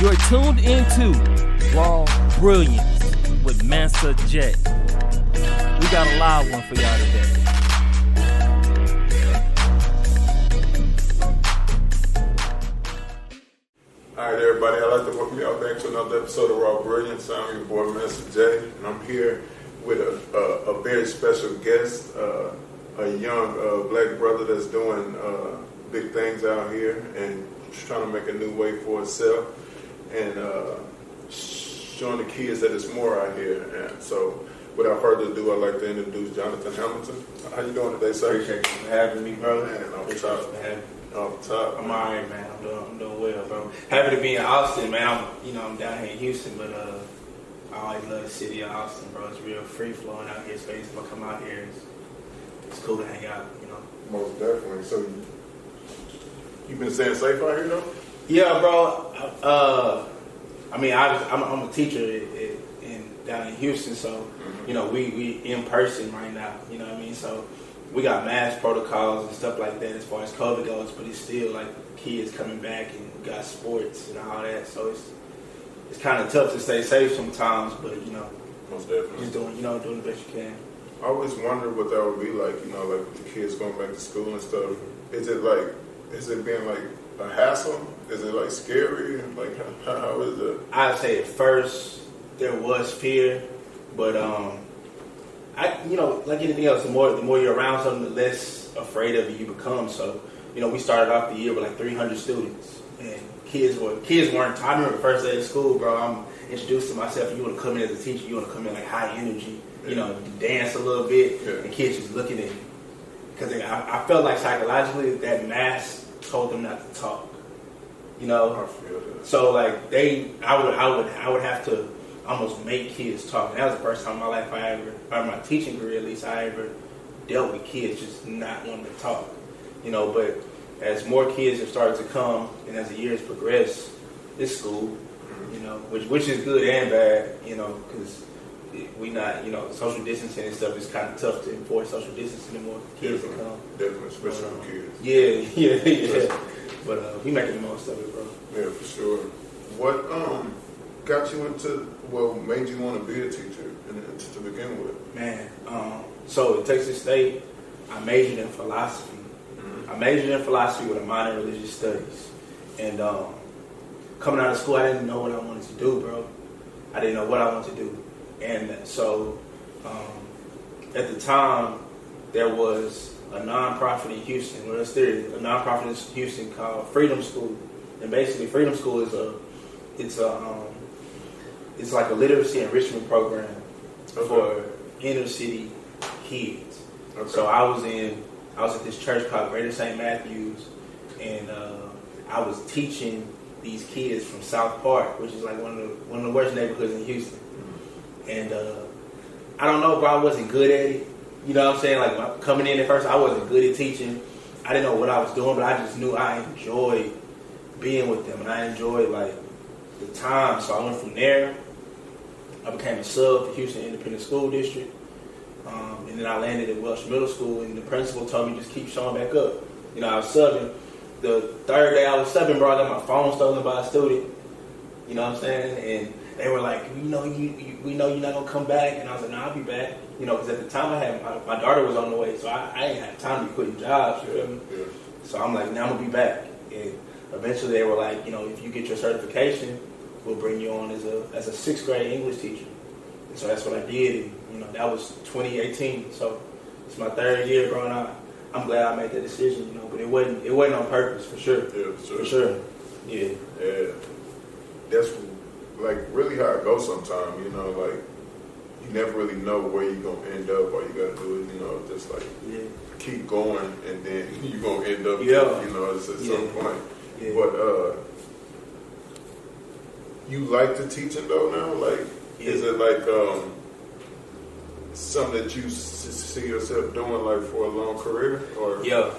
You're tuned into Raw Brilliance with Mansa J. We got a live one for y'all today. All right, everybody, I'd like to welcome y'all back to another episode of Raw Brilliance. I'm your boy, Mansa J, and I'm here with a very special guest, a young black brother that's doing big things out here and trying to make a new way for himself and showing the kids that it's more out here. And so, without further ado, I'd like to introduce Jonathan Hamilton. How you doing today, sir? Appreciate you for having me, bro. Man, off top. I'm alright, man. I'm doing well, bro. Happy to be in Austin, man. I'm down here in Houston, but I always love the city of Austin, bro. It's real free flowing out here. Space if I come out here, it's cool to hang out, you know. Most definitely. So you been staying safe out here, though? Yeah, bro. I'm a teacher down in Houston, so we in person right now. You know what I mean? So we got mask protocols and stuff like that as far as COVID goes, but it's still like kids coming back and we got sports and all that. So it's kind of tough to stay safe sometimes, but most definitely, just doing the best you can. I always wondered what that would be like. Like with the kids going back to school and stuff. Is it being like a hassle? Is it like scary? Like how is it? I'd say at first there was fear, but like anything else, the more you're around something, the less afraid of it you become. So, we started off the year with like 300 students, and kids weren't. I remember the first day of school, bro. I'm introduced to myself. You want to come in as a teacher, you want to come in like high energy, dance a little bit, and kids just looking at me because I felt like psychologically that mask told them not to talk. I feel that. So like I would have to almost make kids talk. And that was the first time in my life my teaching career at least, I ever dealt with kids just not wanting to talk. But as more kids have started to come and as the years progress, this school, which is good and bad, because we not, social distancing and stuff is kind of tough to enforce social distancing anymore. Kids to come. Definitely, especially for kids. Yeah. But we making the most of it, bro. Yeah, for sure. What got you made you want to be a teacher to begin with? Man, so at Texas State, I majored in philosophy. Mm-hmm. I majored in philosophy with a minor in religious studies. And coming out of school, I didn't know what I wanted to do, bro. I didn't know what I wanted to do. And so at the time, there was a nonprofit in Houston. Well, there's a nonprofit in Houston called Freedom School. And basically, Freedom School is it's like a literacy enrichment program for inner city kids. Okay. So I was at this church called Greater St. Matthews, and I was teaching these kids from South Park, which is like one of the worst neighborhoods in Houston. Mm-hmm. And I don't know, bro, I wasn't good at it. You know what I'm saying? Like coming in at first, I wasn't good at teaching. I didn't know what I was doing, but I just knew I enjoyed being with them, and I enjoyed like the time. So I went from there. I became a sub for Houston Independent School District, and then I landed at Welsh Middle School, and the principal told me just keep showing back up. I was subbing. The third day I was subbing, bro, I got my phone stolen by a student. You know what I'm saying? And they were like, we know you're not gonna come back, and I was like, nah, I'll be back. Because at the time I had my daughter was on the way, so I didn't have time to be quitting jobs. You feel me? Yeah. So I'm like, now I'm gonna be back. And eventually they were like, if you get your certification, we'll bring you on as a 6th grade English teacher. And so that's what I did. And, that was 2018. So it's my 3rd year growing up. I'm glad I made that decision, but it wasn't on purpose, for sure. Yeah, for sure. Yeah. Yeah. That's like really how it goes sometimes, like you never really know where you're gonna end up. All you gotta do is, just like keep going, and then you're gonna end up at some point. Yeah. But you like the teaching though now? Like, is it like something that you see yourself doing like for a long career? Or yeah,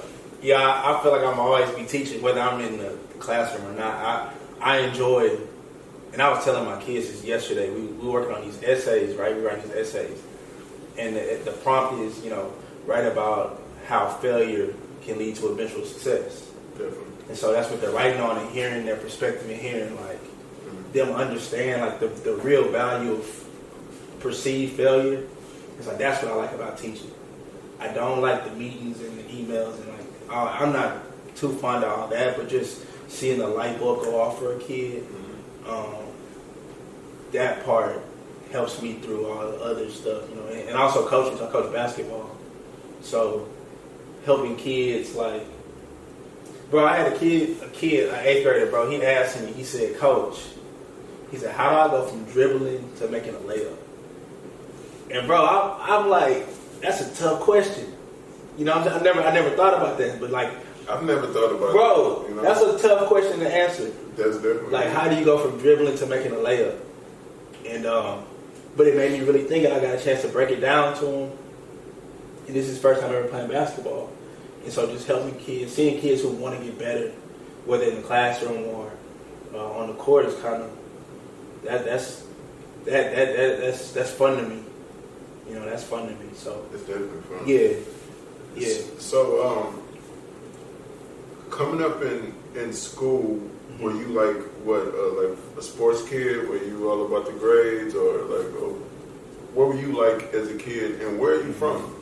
I feel like I'm always be teaching, whether I'm in the classroom or not. I enjoy. And I was telling my kids this yesterday. We were working on these essays, right? We write these essays, and the prompt is, write about how failure can lead to eventual success. Definitely. And so that's what they're writing on and hearing their perspective and hearing like, them understand like the real value of perceived failure. It's like that's what I like about teaching. I don't like the meetings and the emails and like I'm not too fond of all that, but just seeing the light bulb go off for a kid, that part helps me through all the other stuff, you know. And also coaching. So I coach basketball, so helping kids like, bro. I had a kid, an 8th grader, bro. He asked me. He said, "Coach," he said, "how do I go from dribbling to making a layup?" And bro, I'm like, that's a tough question. You know, I never thought about that, but like, I've never thought about bro, that. You know? That's a tough question to answer. That's definitely like, how do you go from dribbling to making a layup? And but it made me really think, and I got a chance to break it down to him. And this is his first time ever playing basketball, and so just helping kids, seeing kids who want to get better, whether in the classroom or on the court, is kind of that's fun to me. You know, that's fun to me. So it's definitely fun. Yeah. So, coming up in school, were you like like a sports kid? Were you all about the grades, or like what were you like as a kid? And where are you from?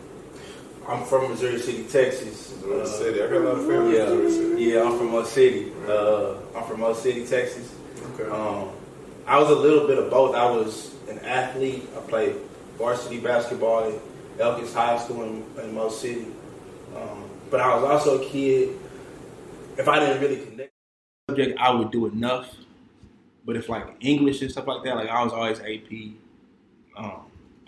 I'm from Missouri City, Texas. Missouri City. I got a lot of family in Missouri City. Yeah, I'm from Missouri City. I'm from Missouri City, Texas. Okay. I was a little bit of both. I was an athlete. I played varsity basketball at Elkins High School in Mo City. But I was also a kid, if I didn't really connect with the subject, I would do enough. But if like English and stuff like that, like I was always AP,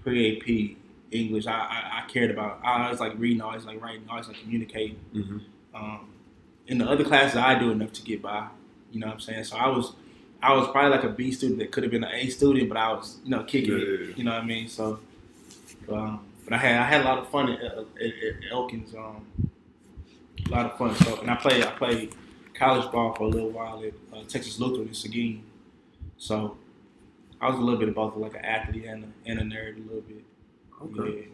pre-AP English. I cared about. I always like reading, I always like writing, I always like communicating. Mm-hmm. In the other classes, I do enough to get by. You know what I'm saying? So I was probably like a B student that could have been an A student, but I was, you know, kicking it. You know what I mean? So, but I had a lot of fun at Elkins. A lot of fun. So, and I played college ball for a little while at Texas Lutheran in Seguin. So, I was a little bit of both, like an athlete and a nerd a little bit. Okay.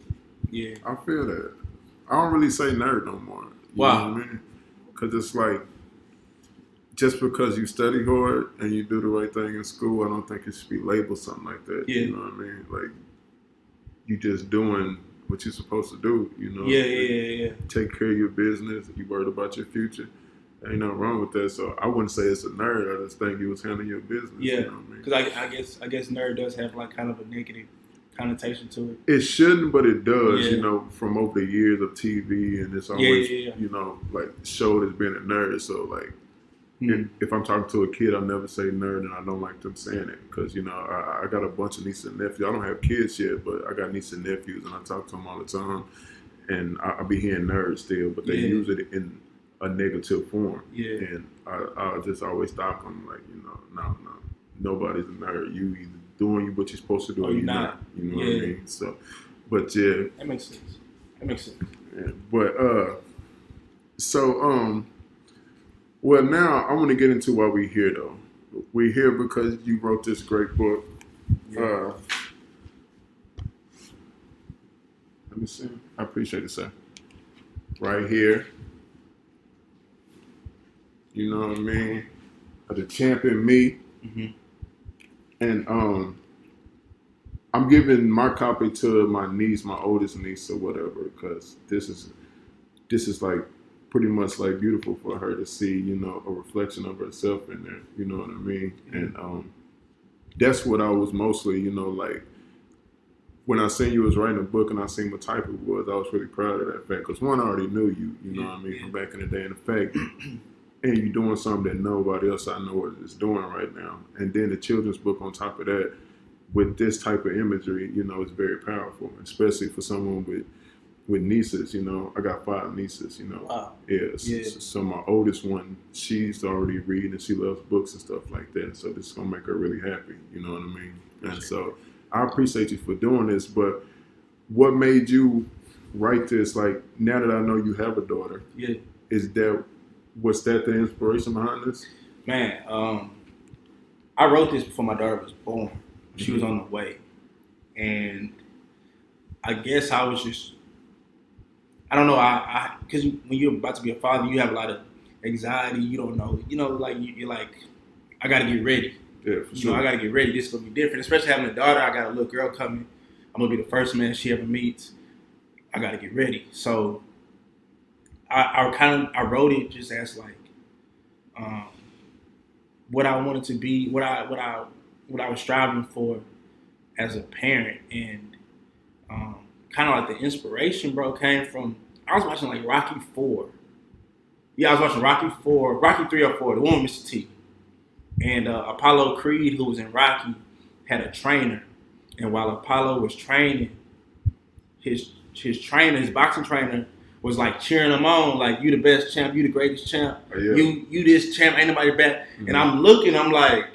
Yeah. I feel that. I don't really say nerd no more. You Wow. know what I mean? Because it's like, just because you study hard and you do the right thing in school, I don't think it should be labeled something like that. Yeah. You know what I mean? Like, you just doing what you're supposed to do, you know? Yeah. Take care of your business. You worried about your future. Ain't nothing wrong with that. So I wouldn't say it's a nerd. I just think you was handling your business. Yeah. You know what I mean? Because I guess nerd does have like kind of a negative connotation to it. It shouldn't, but it does, Yeah. you know, from over the years of TV, and it's always, Yeah. you know, like showed as being a nerd. So, like, if I'm talking to a kid, I'll never say nerd, and I don't like them saying it because, you know, I got a bunch of nieces and nephews. I don't have kids yet, but I got nieces and nephews, and I talk to them all the time, and I be hearing nerd still, but they use it in a negative form. Yeah. And I just always stop them, like, you know, no, nobody's a nerd. You either doing what you're supposed to do, or you're not. You know what I mean? So, but yeah, that makes sense. Yeah. But well, now I want to get into why we're here, though. We're here because you wrote this great book. Yeah. Let me see. I appreciate it, sir. Right here. You know what I mean? The champion me. Mm-hmm. And I'm giving my copy to my niece, my oldest niece or whatever, because this is like pretty much like beautiful for her to see, you know, a reflection of herself in there. You know what I mean? Mm-hmm. And that's what I was mostly, you know, like when I seen you was writing a book and I seen what type it was, I was really proud of that fact. Because one, I already knew you, you know what I mean, from back in the day. And the fact, and you're doing something that nobody else I know is doing right now. And then the children's book on top of that, with this type of imagery, you know, it's very powerful, especially for someone with nieces. You know, I got 5 nieces, you know. Wow. Yeah. So my oldest one, she's already reading and she loves books and stuff like that. So this is going to make her really happy, you know what I mean? And so I appreciate you for doing this, but what made you write this? Like, now that I know you have a daughter, was that the inspiration behind this? Man, I wrote this before my daughter was born. She was on the way. And I guess I was just, I don't know, because when you're about to be a father, you have a lot of anxiety. You don't know, you know, like, you're like, I got to get ready. Yeah, for sure. I got to get ready. This is going to be different. Especially having a daughter. I got a little girl coming. I'm going to be the first man she ever meets. I got to get ready. So I wrote it just as like what I wanted to be, what I was striving for as a parent, and kind of like the inspiration, bro, came from, I was watching like Rocky 4. Yeah, I was watching Rocky 4, Rocky 3 or 4, the one with Mr. T. And Apollo Creed, who was in Rocky, had a trainer. And while Apollo was training, his trainer, his boxing trainer, was like cheering him on, like, you the best champ, you the greatest champ, you this champ, ain't nobody better. Mm-hmm. And I'm looking, I'm like,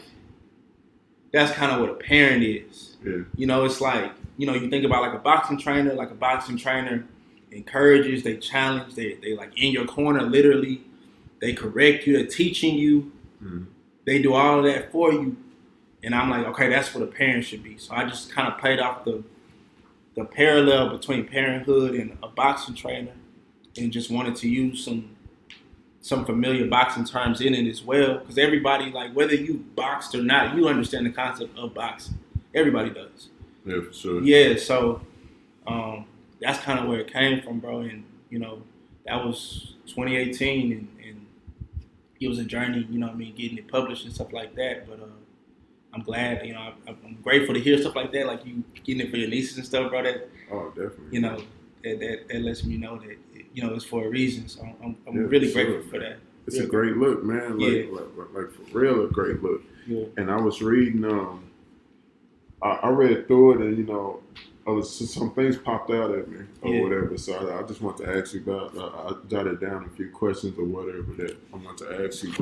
that's kind of what a parent is. Yeah. You know, it's like, you know, you think about like a boxing trainer encourages, they challenge, they like in your corner, literally, they correct you, they're teaching you, they do all of that for you. And I'm like, okay, that's what a parent should be. So I just kind of played off the parallel between parenthood and a boxing trainer, and just wanted to use some familiar boxing terms in it as well. Because everybody, like, whether you boxed or not, you understand the concept of boxing. Everybody does. Yeah, for sure. Yeah, so that's kind of where it came from, bro. And, you know, that was 2018, and it was a journey, you know what I mean, getting it published and stuff like that. But I'm glad, you know, I'm grateful to hear stuff like that, like you getting it for your nieces and stuff, bro. That, definitely. You know, that lets me know that, you know, it's for a reason. So I'm really grateful for that. It's a great look, man. Like for real, a great look. Yeah. And I was reading, I read through it, and, you know, some things popped out at me or whatever. So I just want to ask you about. I jotted down a few questions or whatever that I want to ask you,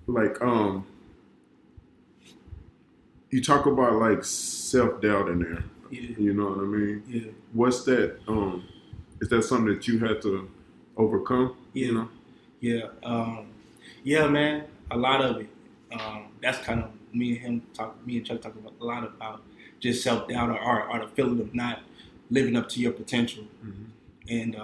but you talk about like self-doubt in there. Yeah. You know what I mean? Yeah. What's that? Is that something that you had to overcome? Yeah. You know? Yeah. Yeah, man. A lot of it. That's kind of me and Chuck talk about a lot about just self-doubt or the feeling of not living up to your potential. Mm-hmm. And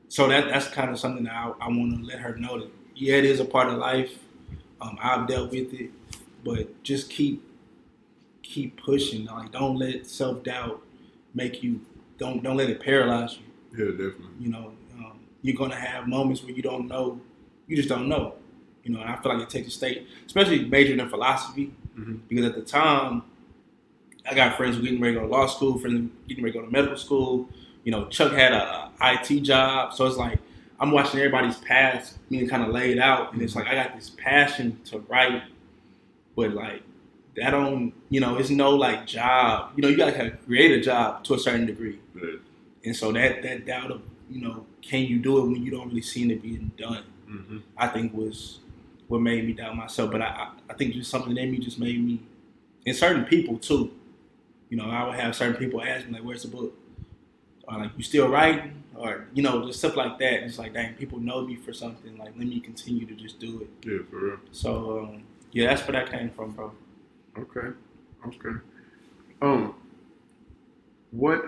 so that's kind of something that I want to let her know that, yeah, it is a part of life. I've dealt with it, but just keep pushing. Like, don't let self-doubt make you, don't let it paralyze you. Yeah, definitely. You know, you're going to have moments where you don't know, you just don't know. You know, and I feel like it takes a state, especially majoring in philosophy, because at the time, I got friends who getting ready to go to law school, friends getting ready to go to medical school. You know, Chuck had a IT job, so it's like I'm watching everybody's paths being kind of laid out, and it's like I got this passion to write, but like that don't, you know, it's no like job. You know, you gotta create a job to a certain degree, and so that doubt of, you know, can you do it when you don't really see it being done? Mm-hmm. I think was what made me doubt myself, but I think just something in me just made me, and certain people too. You know, I would have certain people ask me, like, where's the book? Or, like, you still writing? Or, you know, just stuff like that. It's like, dang, people know me for something. Like, let me continue to just do it. Yeah, for real. So, yeah, that's where that came from, bro. Okay. What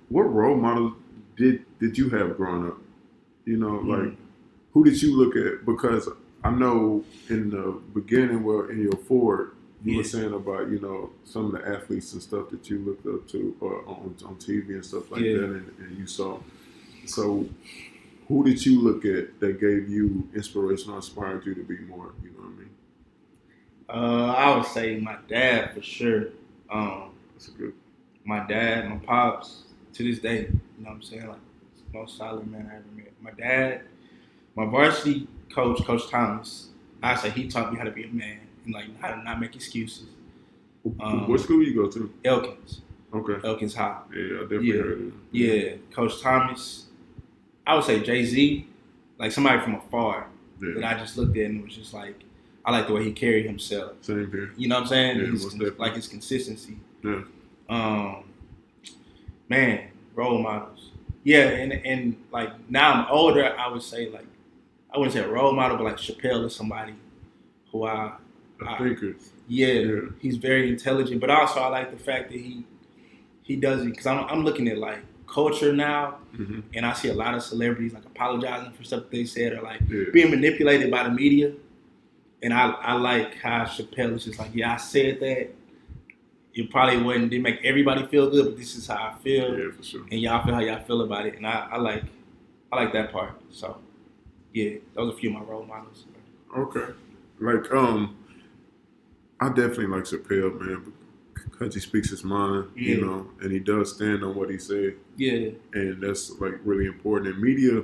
role models did you have growing up? You know, like, who did you look at? Because I know in the beginning, well, in your forward, you were saying about, you know, some of the athletes and stuff that you looked up to on TV and stuff like that, and you saw. So, who did you look at that gave you inspiration or inspired you to be more? You know what I mean? I would say my dad for sure. That's a good. My dad, my pops, to this day, you know what I'm saying? Like, the most solid man I ever met. My dad, my varsity coach, Coach Thomas, I say he taught me how to be a man. And like how to not make excuses. What school you go to? Elkins. Okay. Elkins High. Yeah, I definitely heard it. Yeah, Coach Thomas. I would say Jay-Z, like somebody from afar that I just looked at and was just like, I like the way he carried himself. Same here. You know what I'm saying? Yeah, like his consistency. Yeah. Man, role models. Yeah, and like now I'm older, I would say like, I wouldn't say a role model, but like Chappelle is somebody who I think he's very intelligent, but also I like the fact that he does it, because I'm looking at like culture now, and I see a lot of celebrities like apologizing for stuff they said, or like being manipulated by the media, And I like how Chappelle is just like, yeah, I said that. It probably didn't make everybody feel good, but this is how I feel. Yeah, for sure. And y'all feel how y'all feel about it. And I like that part. So yeah, those are a few of my role models. Okay. Like, I definitely like Chappelle, man, because he speaks his mind, Yeah. you know, and he does stand on what he said. Yeah. And that's like really important. And media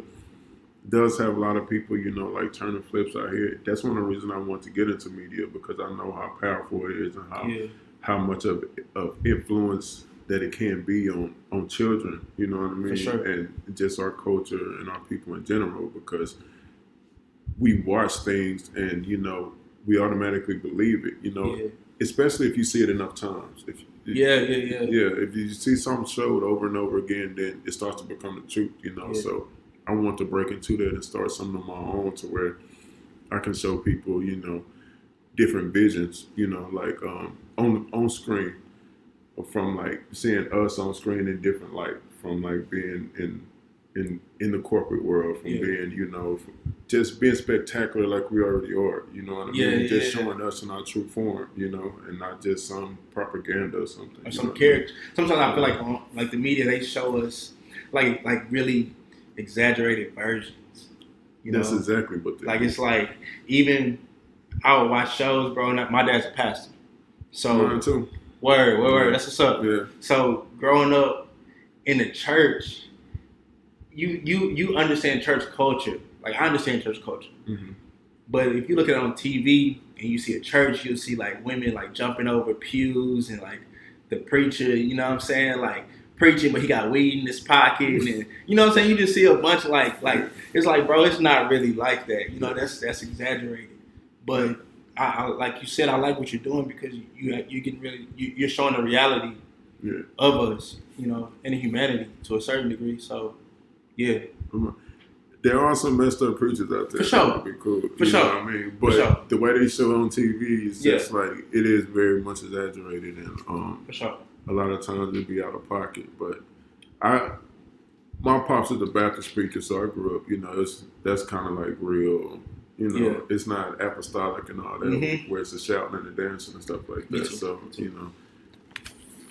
does have a lot of people, you know, like turning flips out here. That's one of the reasons I want to get into media, because I know how powerful it is and how much of influence that it can be on children, you know what I mean? For sure. And just our culture and our people in general, because we watch things and, you know, we automatically believe it, you know, especially if you see it enough times. Yeah, if you see something showed over and over again, then it starts to become the truth, you know. So I want to break into that and start something of my own to where I can show people, you know, different visions, you know, like on screen, from like seeing us on screen in different light, from like being in the corporate world, from being, you know, just being spectacular like we already are, you know what I mean? Just showing us in our true form, you know, and not just some propaganda or something. Or some character. Sometimes I feel like the media, they show us like really exaggerated versions. You know? That's exactly what they like do. It's like, even I would watch shows, bro. And my dad's a pastor, so mine too. Word. That's what's up. Yeah. So growing up in the church, you understand church culture. Like, I understand church culture, but if you look at it on TV and you see a church, you'll see like women like jumping over pews, and like the preacher, you know what I'm saying, like preaching, but he got weed in his pocket, and you know what I'm saying. You just see a bunch of like it's like, bro, it's not really like that. You know, that's exaggerated. But I like you said, I like what you're doing, because you can really you're showing the reality of us, you know, and humanity to a certain degree. So yeah. There are some messed up preachers out there. For sure. That would be cool. For sure. Know what I mean? But the way they show on TV is just like, it is very much exaggerated, and for sure. A lot of times it'd be out of pocket. But my pops is a Baptist preacher, so I grew up, you know, that's kind of like real, you know, it's not apostolic and all that, where it's the shouting and the dancing and stuff like that. So, you know,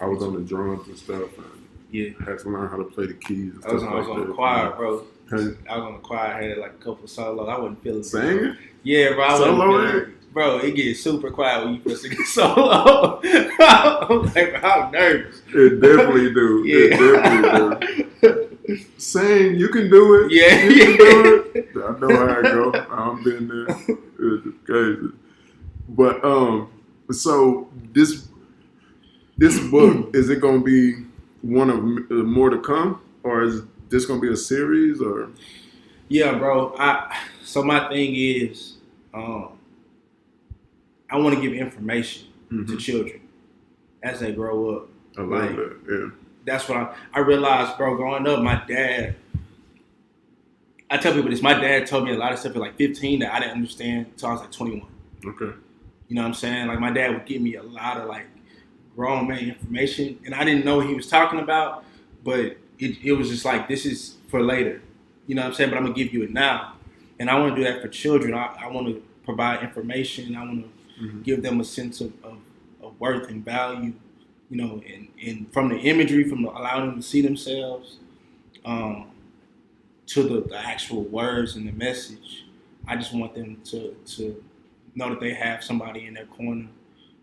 I was on the drums and stuff, and had to learn how to play the keys and stuff like that. I was on the choir, bro. I was on the choir. I had like a couple solos. I wasn't feeling singing. Yeah, bro. I solo. Bro, it gets super quiet when you first sing a solo. I'm like, bro, I'm nervous. It definitely do. It definitely do. Sing, you can do it. Yeah, you can do it. I know how it go. I've been there. It's crazy. But so this book, is it gonna be one of more to come, or is this gonna be a series, or? Yeah, bro. So my thing is, I want to give information to children as they grow up. I love that. Yeah. That's what I realized, bro. Growing up, my dad. I tell people this. My dad told me a lot of stuff at like 15 that I didn't understand until I was like 21. Okay. You know what I'm saying? Like, my dad would give me a lot of like grown man information, and I didn't know what he was talking about, but it was just like, this is for later. You know what I'm saying? But I'm gonna give you it now, and I want to do that for children. I want to provide information. I want to give them a sense of worth and value. You know, and from the imagery, from allowing them to see themselves, to the actual words and the message. I just want them to know that they have somebody in their corner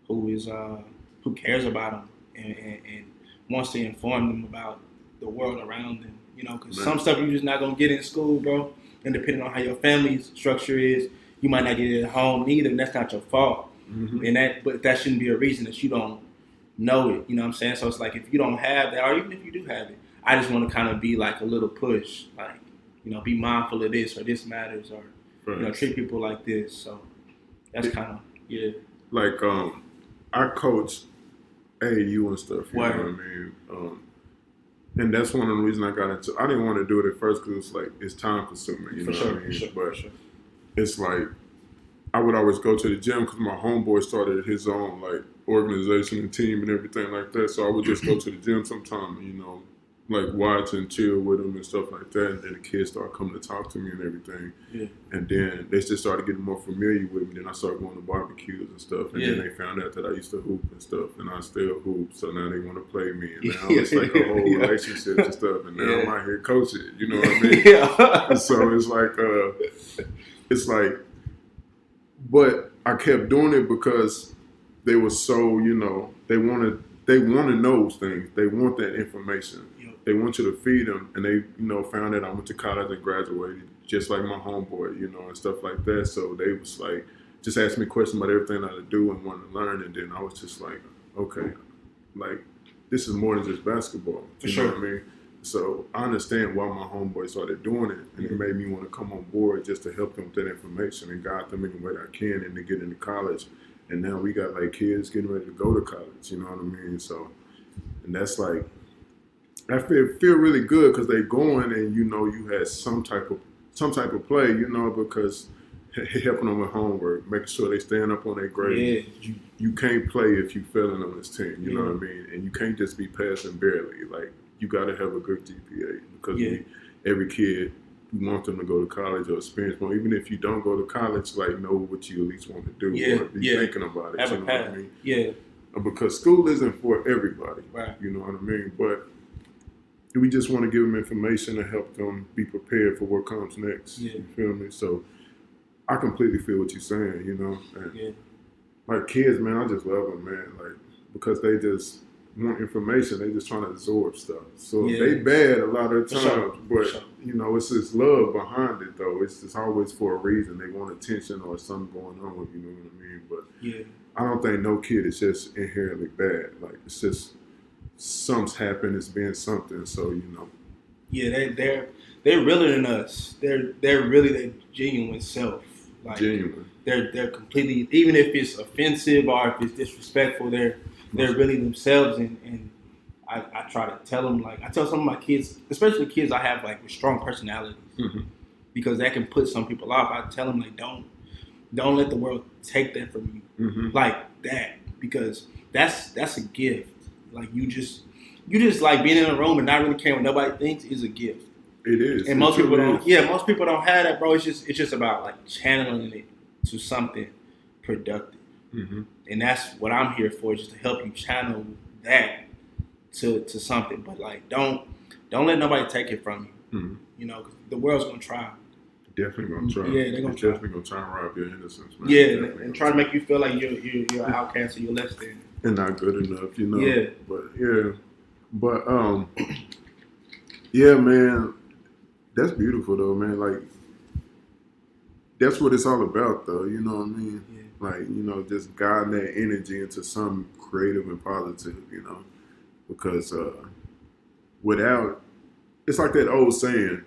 who cares about them and wants to inform them about the world around them. You know, because some stuff you're just not gonna get in school, bro. And depending on how your family's structure is, you might not get it at home either, and that's not your fault. But that shouldn't be a reason that you don't know it. You know what I'm saying? So it's like, if you don't have that, or even if you do have it, I just want to kind of be like a little push, like, you know, be mindful of this, or this matters, or you know, treat people like this. So that's kind of like I coach AAU and stuff. You know what I mean? And that's one of the reasons I got into. I didn't want to do it at first because it's like, it's time consuming. You know what I mean? But it's like, I would always go to the gym because my homeboy started his own like organization and team and everything like that. So I would just go to the gym sometime, you know, like watch and chill with them and stuff like that. And then the kids started coming to talk to me and everything. Yeah. And then they just started getting more familiar with me. Then I started going to barbecues and stuff. And then they found out that I used to hoop and stuff. And I still hoop. So now they want to play me. And now it's like a whole relationship and stuff. And now I'm out here coaching it. You know what I mean? And so it's like, but I kept doing it because they were so, they want to know things. They want that information. They want you to feed them, and they, found out I went to college and graduated, just like my homeboy, and stuff like that. So they was like, just asked me questions about everything I do and wanted to learn, and then I was just like, okay, like this is more than just basketball. You know what I mean? So I understand why my homeboy started doing it, and it made me want to come on board just to help them with that information and guide them in the way that I can and to get into college. And now we got like kids getting ready to go to college, you know what I mean? So, and that's like, I feel really good because they going and you had some type of play, because helping them with homework, making sure they stand up on their grades. Yeah. You can't play if you failing on this team, you know what I mean? And you can't just be passing barely. Like you got to have a good GPA because every kid, you want them to go to college or experience more. Even if you don't go to college, like know what you at least want to do or be thinking about it. Have you know what I mean? Yeah. Because school isn't for everybody. Right. You know what I mean? But we just want to give them information to help them be prepared for what comes next. Yeah. You feel me? So I completely feel what you're saying, And like kids, man, I just love them, man. Like because they just want information, they just trying to absorb stuff. So they bad a lot of times, but it's this love behind it though. It's just always for a reason. They want attention or something going on, you know what I mean? But I don't think no kid is just inherently bad. Like it's just something's happened, it's been something, so Yeah, they're realer than us. They're really their genuine self. Like genuine. They're completely, even if it's offensive or if it's disrespectful, they're really themselves, and I try to tell them, like I tell some of my kids, especially kids I have like with strong personalities, because that can put some people off. I tell them like don't let the world take that from you, like that, because that's a gift. Like you just like being in a room and not really caring what nobody thinks is a gift. It is, and most people don't. Yeah, most people don't have that, bro. It's just about like channeling it to something productive. And that's what I'm here for, just to help you channel that to something. But like, don't let nobody take it from you. Cause the world's gonna try. Definitely gonna try. Yeah, they're gonna try. Definitely gonna try and rob your innocence, man. Yeah, and try to make you feel like you're an outcast or you're less than. And not good enough, Yeah. But yeah, man. That's beautiful though, man. Like that's what it's all about, though. You know what I mean? Yeah. Like, just guiding that energy into something creative and positive, because without, it's like that old saying,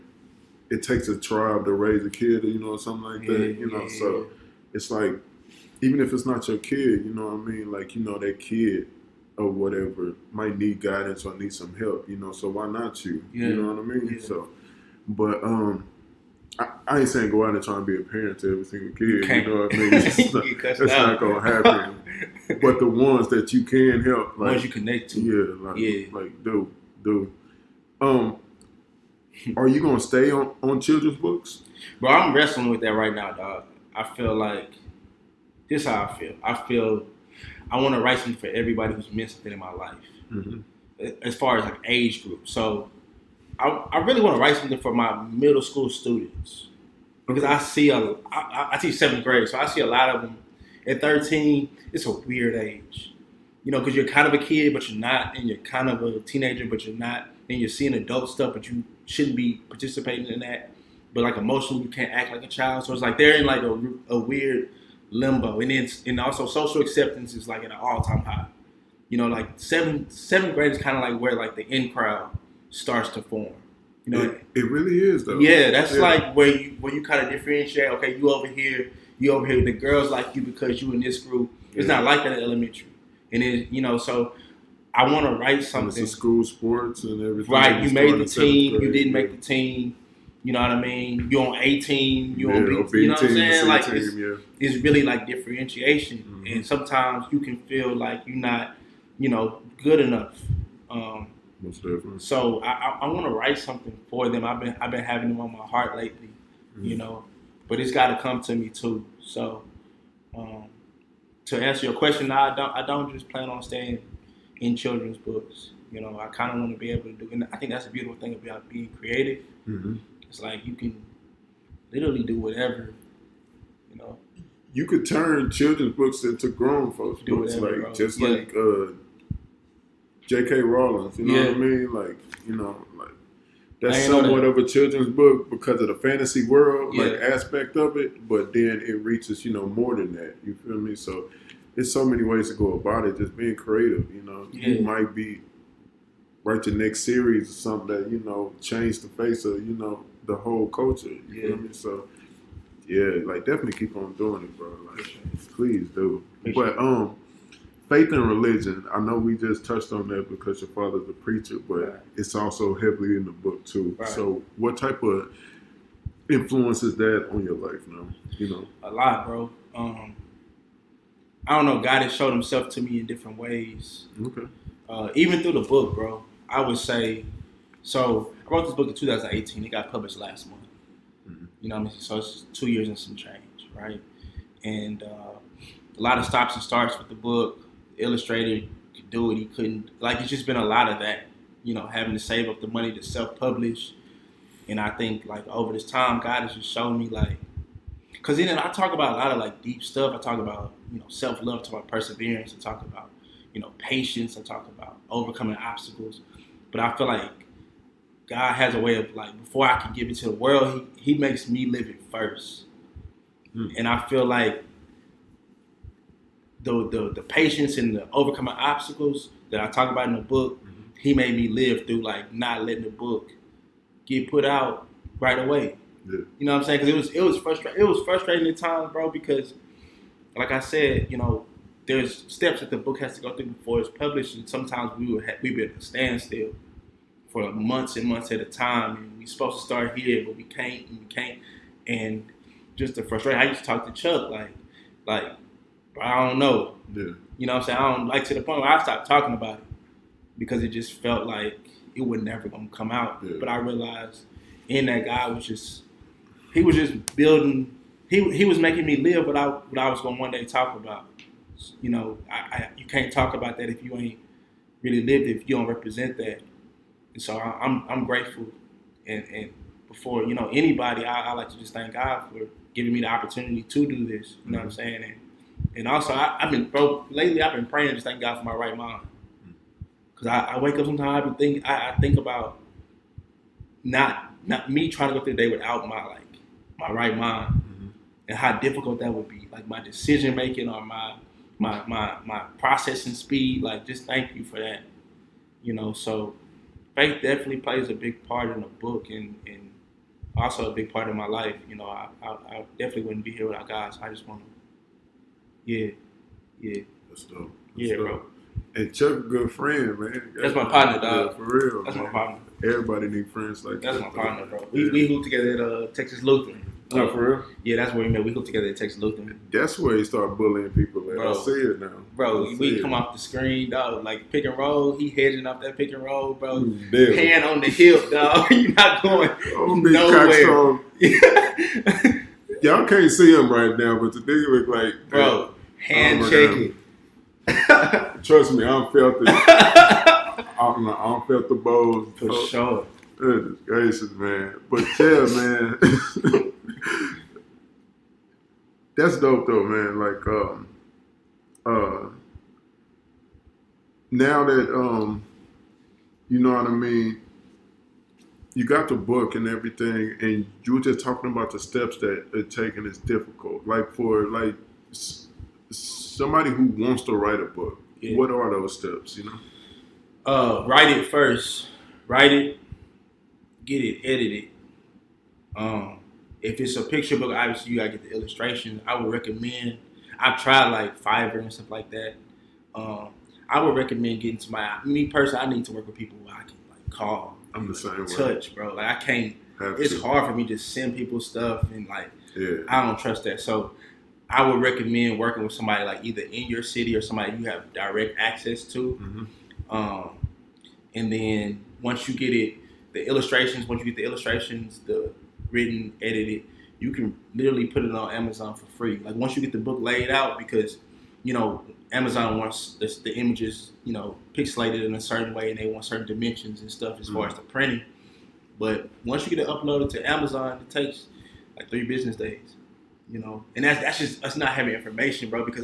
it takes a tribe to raise a kid, or something like that, so it's like, even if it's not your kid, you know what I mean? Like, that kid or whatever might need guidance or need some help, so why not you? You know what I mean? Yeah. So, but, I ain't saying go out and try and be a parent to every single kid. You know what I mean? That's not gonna happen. But the ones that you can help, like, ones you connect to, like do. Are you gonna stay on children's books? Bro, I'm wrestling with that right now, dog. I feel like this is how I feel. I want to write something for everybody who's meant something in my life, as far as like age group. So. I really want to write something for my middle school students because I see I teach 7th grade, so I see a lot of them at 13. It's a weird age, because you're kind of a kid, but you're not, and you're kind of a teenager, but you're not, and you're seeing adult stuff, but you shouldn't be participating in that. But like emotionally, you can't act like a child, so it's like they're in like a weird limbo, and also social acceptance is like at an all-time high. Like 7th grade is kind of like where like the in crowd starts to form. It really is though. Yeah, that's like where you kind of differentiate. Okay, you over here. The girls like you because you in this group. It's not like that in elementary. And it, so I want to write something. It's school sports and everything. Right, you made the team. You didn't make the team. You know what I mean? You on A team. You on B. You know what I'm saying? Like it's really like differentiation. And sometimes you can feel like you're not, good enough. Most definitely. So I want to write something for them. I've been having them on my heart lately, you know, but it's got to come to me too. So to answer your question, no, I don't just plan on staying in children's books. You know, I kind of want to be able to do, and I think that's a beautiful thing about being creative. It's like you can literally do whatever, you know. You could turn children's books into grown folks books, whatever, like just like J.K. Rowling. You know what I mean? Like, you know, like that's somewhat of a children's book because of the fantasy world like aspect of it, but then it reaches, you know, more than that. You feel me? So there's so many ways to go about it. Just being creative, you know. You might be write your next series or something that, you know, change the face of, you know, the whole culture. You feel me? So yeah, like definitely keep on doing it, bro. Like please do. But faith and religion, I know we just touched on that because your father's a preacher, but it's also heavily in the book too. Right. So what type of influence is that on your life now? You know? A lot, bro. I don't know, God has showed himself to me in different ways. Okay. Even through the book, bro. I would say, so I wrote this book in 2018. It got published last month. You know what I mean? So it's 2 years and some change, right? And a lot of stops and starts with the book. The illustrator could do it, he couldn't. Like, it's just been a lot of that, you know, having to save up the money to self-publish. And I think, like, over this time, God has just shown me, like, because then I talk about a lot of, like, deep stuff. I talk about, you know, self-love, I talk about perseverance, I talk about, you know, patience, I talk about overcoming obstacles. But I feel like God has a way of, like, before I can give it to the world, he makes me live it first. And I feel like the patience and the overcoming obstacles that I talk about in the book, he made me live through, like, not letting the book get put out right away. Yeah. You know what I'm saying? Because it was frustrating. It was frustrating at times, bro, because, like I said, you know, there's steps that the book has to go through before it's published, and sometimes we'd be at a standstill for months and months at a time, and we're supposed to start here, but we can't, and just the frustration. I used to talk to Chuck like, bro, I don't know. Yeah. You know what I'm saying? I don't, like, to the point where I stopped talking about it because it just felt like it was never gonna come out. Yeah. But I realized in that God was just building. He was making me live what I was gonna one day talk about. You know, you can't talk about that if you ain't really lived it, if you don't represent that. And so I'm grateful, and before, you know, anybody, I like to just thank God for giving me the opportunity to do this. You know what I'm saying? And also lately I've been praying, just thank God for my right mind. Because I wake up sometimes, I think about not me trying to go through the day without my right mind, and how difficult that would be, like my decision making or my processing speed. Like, just thank you for that. You know, so faith definitely plays a big part in the book, and also a big part of my life. You know, I definitely wouldn't be here without God. So I just want to, yeah. That's dope. Bro. And Chuck, a good friend, man. That's my partner, dog. Yeah, for real. That's man. my partner. Everybody need friends like that. That's my partner, bro. We hooped together at Texas Lutheran. Oh, for real? Yeah, that's where we met. We hooped together at Texas Lutheran. That's where he started bullying people, man. Bro, I see it now. Bro, we come off the screen, dog. Like, pick and roll. He hedging off that pick and roll, bro. Hand on the hip, dog. You're not going nowhere. Y'all can't see him right now, but the nigga look like, bro, hand shaking. Trust me, I don't felt it. I don't felt the balls. For sure. Goodness gracious, man. But yeah, man. That's dope though, man. Like, now that, you know what I mean, you got the book and everything, and you were just talking about the steps that are taken is difficult. Like, for like somebody who wants to write a book, what are those steps, you know? Write it first. Write it. Get it edited. If it's a picture book, obviously you gotta get the illustrations. I would recommend. I've tried like Fiverr and stuff like that. I would recommend getting to me personally. I need to work with people who I can like call. I'm the same way. Touch, bro. Like, I can't. It's hard for me to send people stuff, and like, I don't trust that. So I would recommend working with somebody like either in your city or somebody you have direct access to. And then once you get it, once you get the illustrations, the written, edited, you can literally put it on Amazon for free. Like once you get the book laid out, because Amazon wants the images, pixelated in a certain way, and they want certain dimensions and stuff as far as the printing. But once you get it uploaded to Amazon, it takes like 3 business days, and that's just us not having information, bro. Because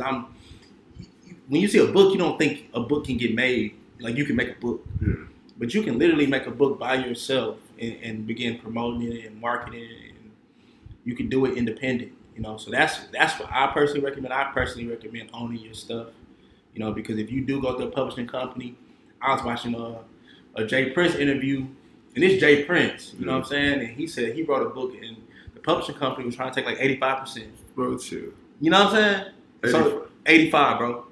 when you see a book, you don't think a book can get made. Like you can make a book, but you can literally make a book by yourself and begin promoting it and marketing it, and you can do it independent. So that's what I personally recommend. I personally recommend owning your stuff, because if you do go to a publishing company, I was watching a Jay Prince interview, and it's Jay Prince, you know what I'm saying? And he said he wrote a book, and the publishing company was trying to take like 85%. Bro, chill. You know what I'm saying? So 85, bro.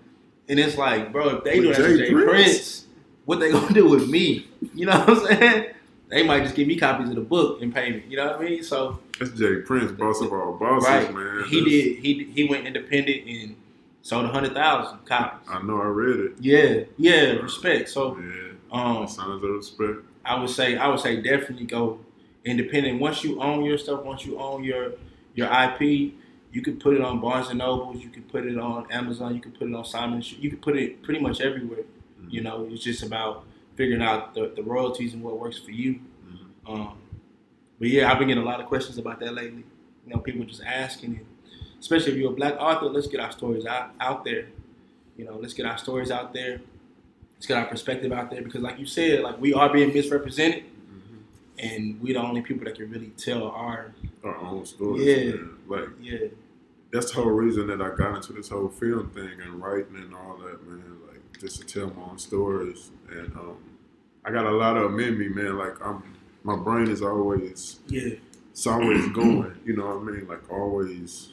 And it's like, bro, if they do that to Jay Prince, what they gonna do with me? You know what I'm saying? They might just give me copies of the book and pay me. You know what I mean? So that's Jay Prince, boss of all bosses, right. Man. He went independent and sold 100,000 copies. I know, I read it. Yeah, respect. So signs of respect. I would say definitely go independent. Once you own your stuff, once you own your IP, you could put it on Barnes and Nobles, you could put it on Amazon, you could put it on Simon, you could put it pretty much everywhere. Mm-hmm. It's just about figuring out the royalties and what works for you. Mm-hmm. But yeah, I've been getting a lot of questions about that lately. People just asking it. Especially if you're a Black author, let's get our stories out there. Let's get our stories out there. Let's get our perspective out there, because like you said, like we are being misrepresented. And we're the only people that can really tell our own stories. Yeah. That's the whole reason that I got into this whole film thing and writing and all that, man. Like just to tell my own stories. And I got a lot of them in me, man. Like my brain is always it's always going. You know what I mean? Like always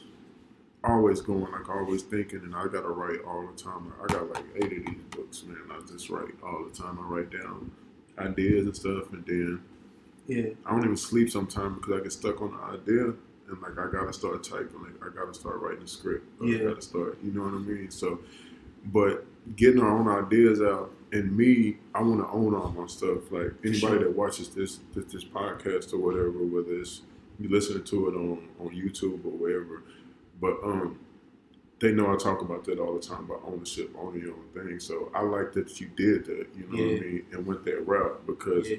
going. Like always thinking. And I gotta write all the time. I got like 8 of these books, man. I just write all the time. I write down ideas and stuff, and then. Yeah. I don't even sleep sometimes because I get stuck on the idea, and like I gotta start typing, like I gotta start writing a script. I gotta start, you know what I mean? So, but getting our own ideas out, and me, I want to own all my stuff. Like anybody that watches this podcast or whatever, whether it's you listening to it on YouTube or wherever, but they know I talk about that all the time about ownership, owning your own thing. So I like that you did that, you know what I mean, and went that route because.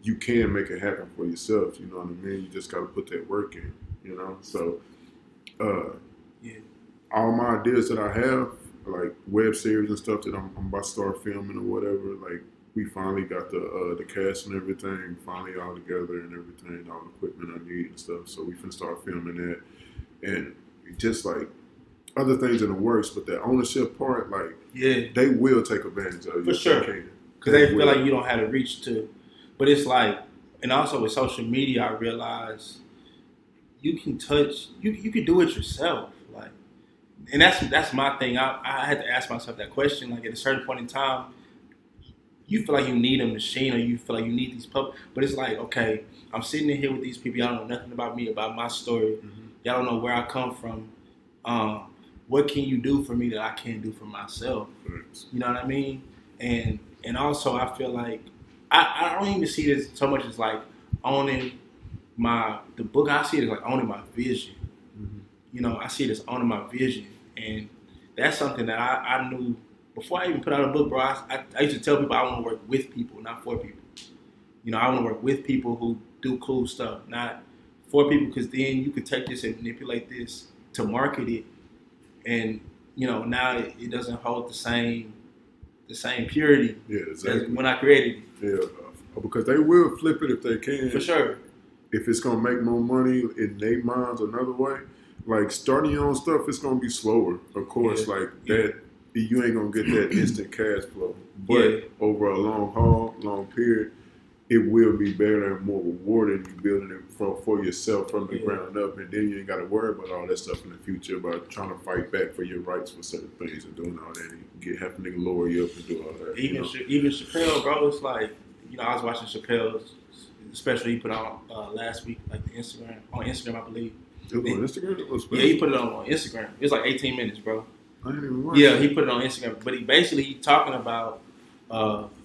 You can make it happen for yourself, you know what I mean? You just got to put that work in, So, all my ideas that I have, like web series and stuff that I'm about to start filming or whatever, like we finally got the cast and everything finally all together and everything, all the equipment I need and stuff. So we finna start filming that, and just like other things in the works, but that ownership part, like they will take advantage of you for sure, because they feel like you don't have the reach to. But it's like, and also with social media, I realize you can you can do it yourself. Like, and that's my thing. I had to ask myself that question. Like at a certain point in time, you feel like you need a machine, or you feel like you need these but it's like, okay, I'm sitting in here with these people. Y'all don't know nothing about me, about my story. Mm-hmm. Y'all don't know where I come from. What can you do for me that I can't do for myself? You know what I mean? And also I feel like. I don't even see this so much as like owning the book. I see it as like owning my vision. Mm-hmm. I see it as owning my vision. And that's something that I knew before I even put out a book, bro. I used to tell people I want to work with people, not for people. I want to work with people who do cool stuff, not for people, because then you could take this and manipulate this to market it. And, now it doesn't hold the same purity as when I created it. Yeah, because they will flip it if they can. For sure. If it's going to make more money in their minds another way, like starting your own stuff, it's going to be slower. Of course, that, you ain't going to get that instant cash flow. But over a long period, it will be better and more rewarding. You building it for yourself from the ground up, and then you ain't got to worry about all that stuff in the future about trying to fight back for your rights for certain things and doing all that. And have a nigga lower you up and do all that. Even Chappelle, bro, it's like, I was watching Chappelle's, especially he put on last week, like on Instagram, I believe. It was on Instagram? Yeah, he put it on Instagram. It was like 18 minutes, bro. I didn't even watch it. He put it on Instagram. But he talking about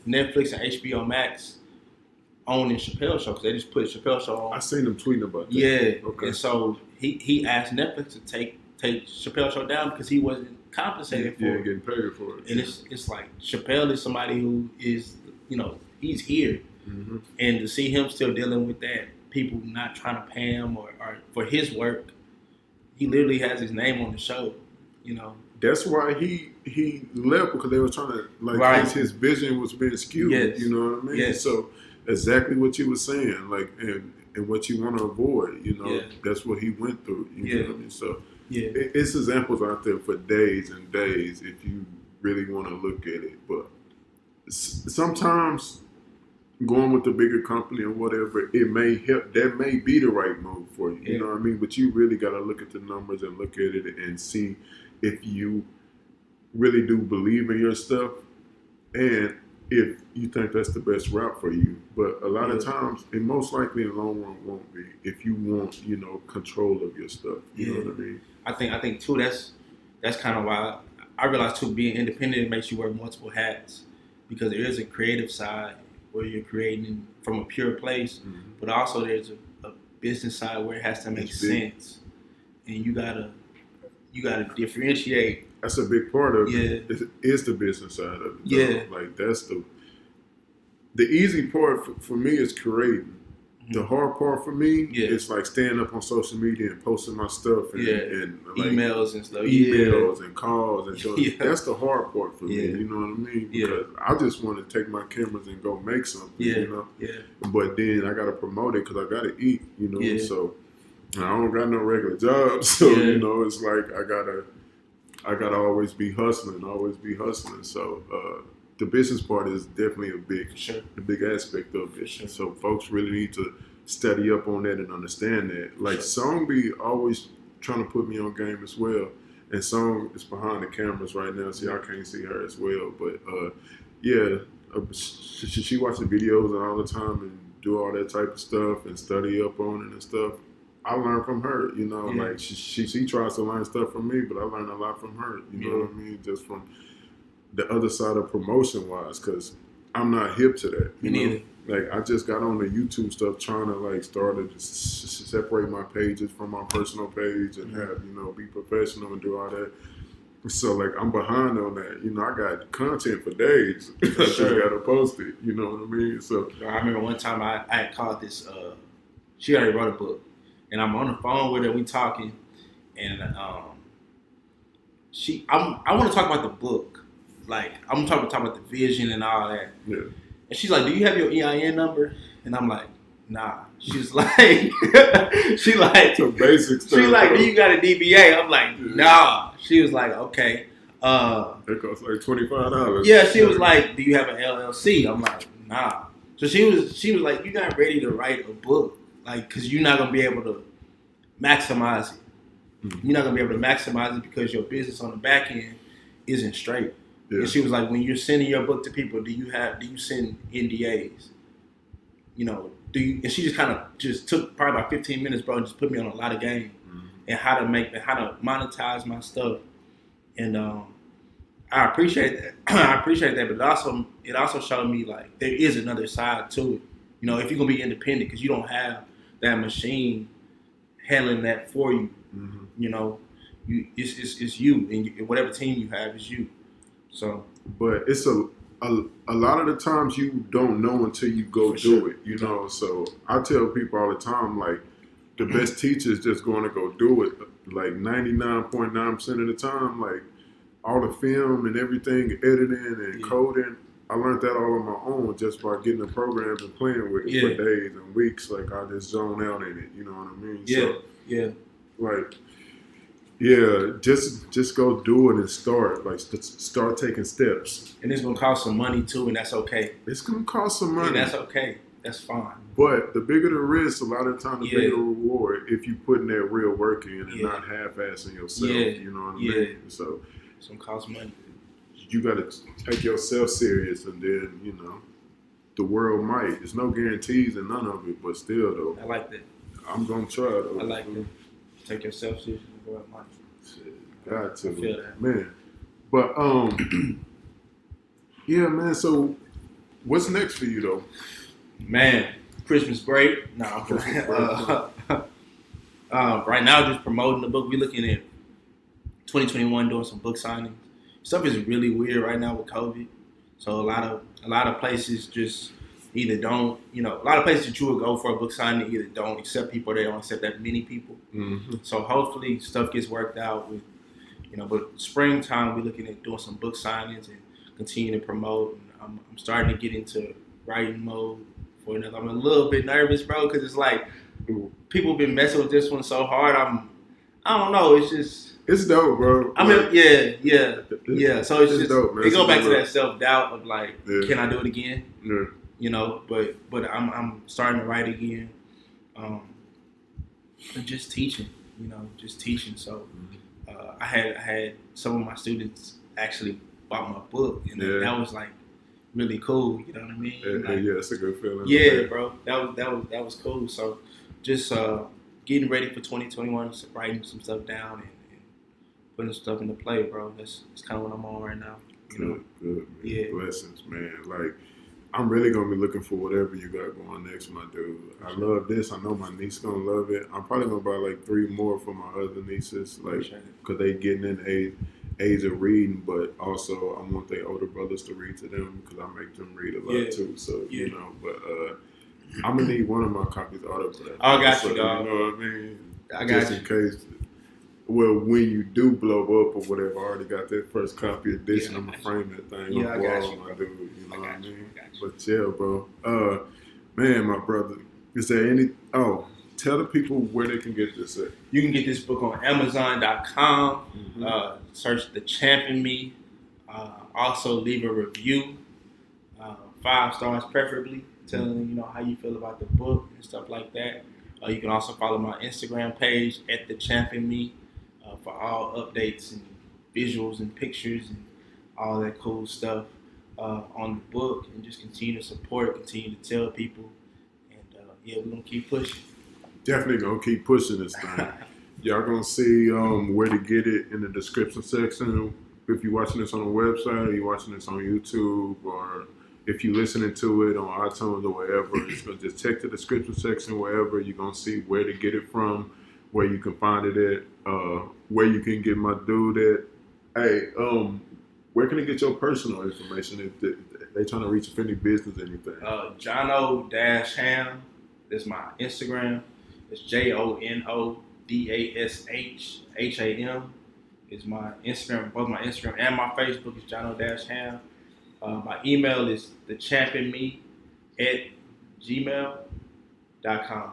Netflix and HBO Max owning Chappelle Show because they just put Chappelle Show on. I seen them tweeting about that. Yeah, Okay. and so he asked Netflix to take Chappelle Show down because he wasn't compensated for it. Getting paid for it. And it's like Chappelle is somebody who is, he's here. Mm-hmm. And to see him still dealing with that, people not trying to pay him or for his work, he literally has his name on the show, That's why he left, because they were trying to, Right. his vision was being skewed. Yes. You know what I mean? Yes. So exactly what you were saying, and what you want to avoid, Yeah. that's what he went through. You know what I mean? So Yeah. it's examples out there for days and days if you really want to look at it. But sometimes going with the bigger company or whatever, it may help. That may be the right move for you. You know what I mean? But you really got to look at the numbers and look at it and see if you really do believe in your stuff and if you think that's the best route for you. But a lot of times, and most likely in the long run won't be, if you want, control of your stuff. You know what I mean? I think too, that's kind of why I realized too, being independent makes you wear multiple hats, because there is a creative side where you're creating from a pure place, but also there's a business side where it has to make sense, and you gotta differentiate. That's a big part of it. Yeah. Is the business side of it. Yeah. Like that's the easy part for me is creating. The hard part for me is like staying up on social media and posting my stuff and like emails and stuff. Emails and calls and so Yeah. that's the hard part for me. Yeah. You know what I mean? Yeah. Because I just want to take my cameras and go make something. Yeah. But then I gotta promote it because I gotta eat. Yeah. So I don't got no regular job. So it's like I gotta always be hustling. So the business part is definitely a big aspect of it. Sure. So folks really need to study up on that and understand that. Like Song be always trying to put me on game as well. And Song is behind the cameras right now, so y'all can't see her as well. But she watches videos all the time and do all that type of stuff and study up on it and stuff. I learn from her, like she tries to learn stuff from me, but I learn a lot from her. You know what I mean? Just from the other side of promotion wise, because I'm not hip to that. Me neither. Like I just got on the YouTube stuff, trying to start to separate my pages from my personal page and have be professional and do all that. So I'm behind on that. I got content for days. I just gotta post it. You know what I mean? So I remember one time I had called this. She already wrote a book, and I'm on the phone with her. We talking, and I want to talk about the book. Like I'm talking about the vision and all that. Yeah. And she's like, "Do you have your EIN number?" And I'm like, "Nah." She's like, Some basic stuff. She's like, "Do you got a DBA?" I'm like, "Nah." She was like, "Okay." It costs like $25. Yeah, she was like, "Do you have an LLC?" I'm like, "Nah." So she was like, "You're not ready to write a book, because you're not gonna be able to maximize it. You're not gonna be able to maximize it because your business on the back end isn't straight." Yeah. And she was like, "When you're sending your book to people, do you send NDAs? Do you?" And she just kind of took probably about 15 minutes, bro, and just put me on a lot of game and how to monetize my stuff. And I appreciate that. I appreciate that, but it also showed me there is another side to it. If you're gonna be independent, because you don't have that machine handling that for you. It's you, and whatever team you have is you. So, but it's a lot of the times you don't know until you go do it. So I tell people all the time, the best teacher is just going to go do it. 99.9% of the time, all the film and everything, editing and coding, I learned that all on my own just by getting the programs and playing with it for days and weeks. I just zone out in it. You know what I mean? Just go do it and start. Start taking steps. And it's gonna cost some money too, and that's okay. It's gonna cost some money. And that's okay. That's fine. But the bigger the risk, a lot of the time, the bigger the reward if you put in that real work in and not half-assing yourself. You know what I mean? So it's gonna cost money. You gotta take yourself serious, and then the world might. There's no guarantees in none of it, but still though. I like that. I'm gonna try though. I like that. Take yourself seriously. Got to, I feel that. man. But yeah, man. So What's next for you though? Man, Christmas break. No, I'm playing. Right now, just promoting the book. We're looking at 2021 doing some book signings. Stuff is really weird right now with COVID. So a lot of places just either don't, a lot of places that you would go for a book signing either don't accept people or they don't accept that many people. Mm-hmm. So hopefully stuff gets worked out with, but springtime we're looking at doing some book signings and continue to promote. And I'm starting to get into writing mode for another. I'm a little bit nervous, bro, because it's like people have been messing with this one so hard. I don't know. It's just. It's dope, bro. I mean, yeah. So it's just dope, man. It go back to that self-doubt of like, can I do it again? Yeah. But I'm starting to write again. And just teaching, just teaching. So I had some of my students actually bought my book, and that was like really cool. You know what I mean? Yeah, it's a good feeling. Yeah, bro. That was cool. So just getting ready for 2021, writing some stuff down and putting stuff into play, bro. That's kind of what I'm on right now. Good, man. Yeah. Blessings, man. Like, I'm really gonna be looking for whatever you got going next, my dude. I love this. I know my niece gonna love it. I'm probably gonna buy like 3 more for my other nieces, like, cause they getting in age of reading, but also I want their older brothers to read to them because I make them read a lot too. So but I'm gonna need one of my copies autographed. I got you, dog. You know what I mean? I got just you. In case. Well, when you do blow up or whatever, I already got that first copy edition. I'm gonna frame that thing on the wall, my dude. You know what I mean? But yeah, bro. Man, my brother. Is there any? Oh, tell the people where they can get this at. You can get this book on Amazon.com. Mm-hmm. Search The Champion Me. Also leave a review, 5 stars preferably, telling how you feel about the book and stuff like that. You can also follow my Instagram page at The Champion Me. For all updates and visuals and pictures and all that cool stuff on the book, and just continue to support, continue to tell people, and we're gonna keep pushing. Definitely gonna keep pushing this thing. Y'all gonna see where to get it in the description section. If you're watching this on the website, or you're watching this on YouTube, or if you're listening to it on iTunes or wherever, it's gonna just check the description section wherever. You're gonna see where to get it from, where you can find it at, where you can get my dude at. Hey, where can they get your personal information if they trying to reach if any business, anything? Jono-Ham. That's my Instagram. It's JONODASHHAM. It's my Instagram. Both my Instagram and my Facebook is Jono-Ham. My email is thechampionme@gmail.com.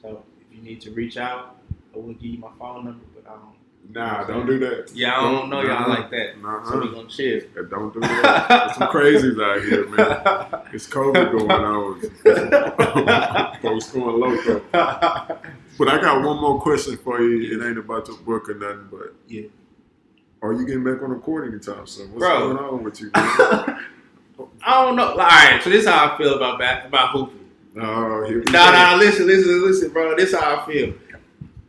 So if you need to reach out, I will give you my phone number, but I don't. Nah, don't do that. Yeah, I don't know y'all like that. So we gonna chill. Yeah, don't do that. There's some crazies out here, man. It's COVID going on. Folks going loco. But I got one more question for you. It ain't about your book or nothing, but are you getting back on the court anytime soon? What's going on with you? I don't know. All right, so this is how I feel about hooping. Oh, here we go. No, listen, bro. This is how I feel.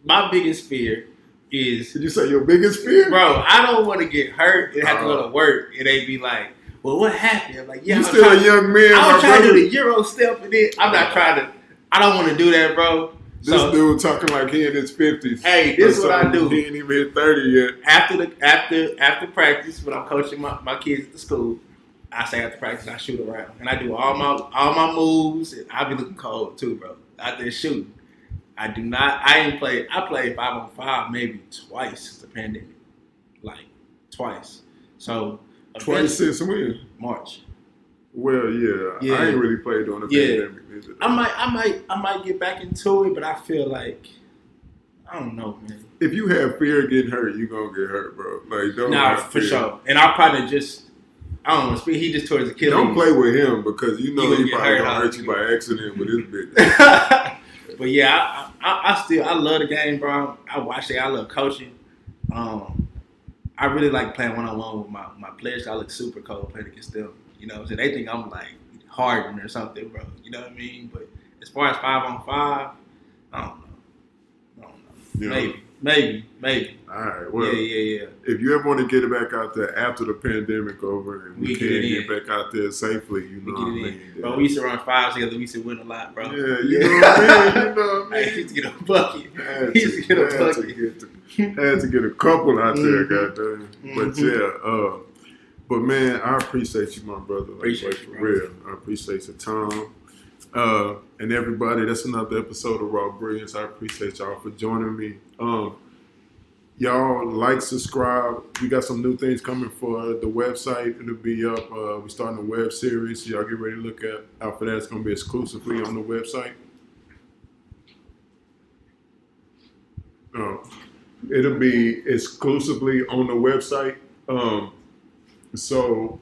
My biggest fear is... Did you say your biggest fear? Bro, I don't want to get hurt and have to go to work. And they be like, well, what happened? I'm like, you still a young man, I'm trying to do the Euro step in it. I'm not trying to... I don't want to do that, bro. This dude talking like he in his 50s. Hey, this is what I do. He ain't even hit 30 yet. After practice, when I'm coaching my kids at the school, I say after practice, I shoot around. And I do all my moves, and I be looking cold too, bro. Out there shooting. I play 5-on-5 maybe twice since the pandemic. Like, twice. So twice since when? March. Well, yeah. I ain't really played during the pandemic either. I might get back into it, but I feel like, I don't know, man. If you have fear of getting hurt, you gonna get hurt, bro. Like, don't. Nah, for sure. And I'll probably just, I don't want to speak. He just towards the kid. Don't play with him because he probably gonna hurt you by accident with his business. But yeah, I love the game, bro. I watch it. I love coaching. I really like playing one-on-one with my players. I look super cold playing against them. You know, so they think I'm like Harden or something, bro. You know what I mean? But as far as 5-on-5, I don't know. Yeah. Maybe. Maybe. All right. Well, Yeah. if you ever want to get it back out there after the pandemic over and we We can get it get in. back out there safely, you know We what I get it mean? in. Bro, we used to run fives together. We used to win a lot, bro. Yeah, you know what I mean? You know what I I mean? used to get a bucket. Had He used to get a had bucket. had to get a couple out there, Mhm. goddamn. But yeah, but man, I appreciate you, my brother. Like, Appreciate for you, bro. real. I appreciate your time. And everybody, that's another episode of Raw Brilliance. I appreciate y'all for joining me. Y'all like, subscribe. We got some new things coming for the website. It'll be up. We're starting a web series. So y'all get ready to look out for that. It's going to be exclusively on the website. It'll be exclusively on the website. So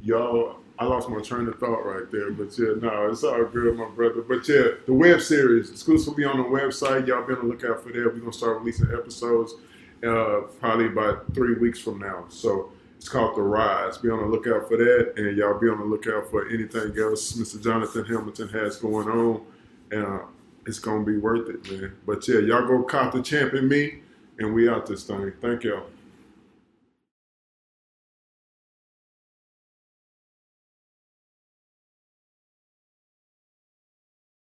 y'all, I lost my train of thought right there, but yeah, no, it's all good, my brother. But yeah, the web series exclusively on the website. Y'all be on the lookout for that. We're gonna start releasing episodes probably about 3 weeks from now. So it's called The Rise. Be on the lookout for that, and y'all be on the lookout for anything else Mr. Jonathan Hamilton has going on, and it's gonna be worth it, man. But yeah, y'all go cop the champion me, and we out this thing. Thank y'all.